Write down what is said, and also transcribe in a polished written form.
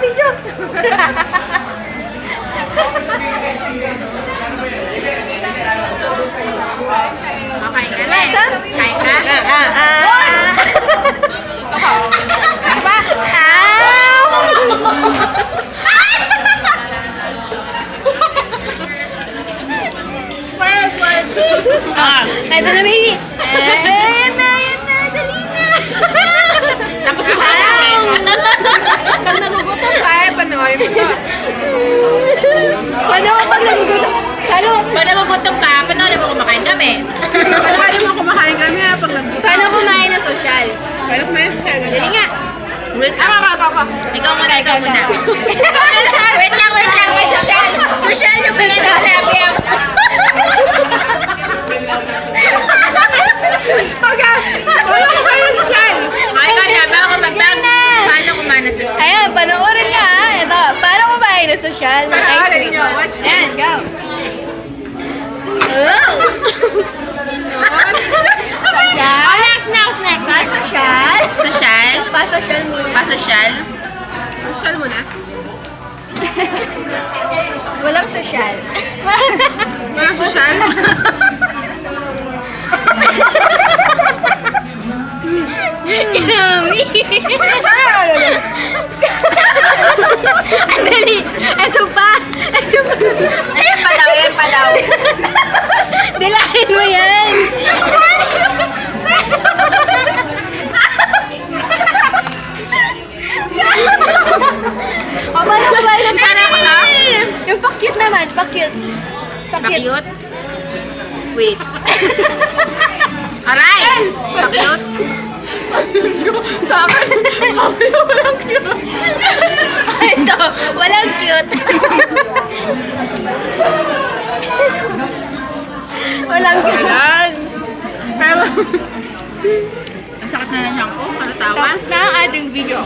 video! Okay ka na eh. Kain ka? Diba? Ito na, baby! Ayan na, dali na! Tapos yung kakain. Pag nagugutom ka, panoorin mo to. Paano ko pag nagugutom? Paano? Pag nagugutom ka, panoorin mo kumakain kami. Panoorin mo kumakain kami ha, pag nagugutom. Paano kumain ng social? Paano kumain ka? Dali nga! Wait, ako. Ikaw muna. Wait lang. Social yung pinag-alabi ako. Wala ko kayo ng social! Okay ka na, paano kumain ng social? Ayan, panoorin nga ha. Ito, paano kumain ng social ng ice cream? Ayan, go! Social. Social? Pasocial muna. Pasosyal? Social muna. Walang social. Walang social? Yummy! Andali! Ito pa! Ayan pa daw. Dilahin mo yan! O, paano kumain ng Paano ko na? Yung pa-cute naman, pa-cute. Pakiyot? Wait. Aray! Pakiyot? Sa akin, walang cute. Ito, walang cute. Walang cute. Ang sakit na lang siya ko. Kalatawan. Tapos na ang ating video.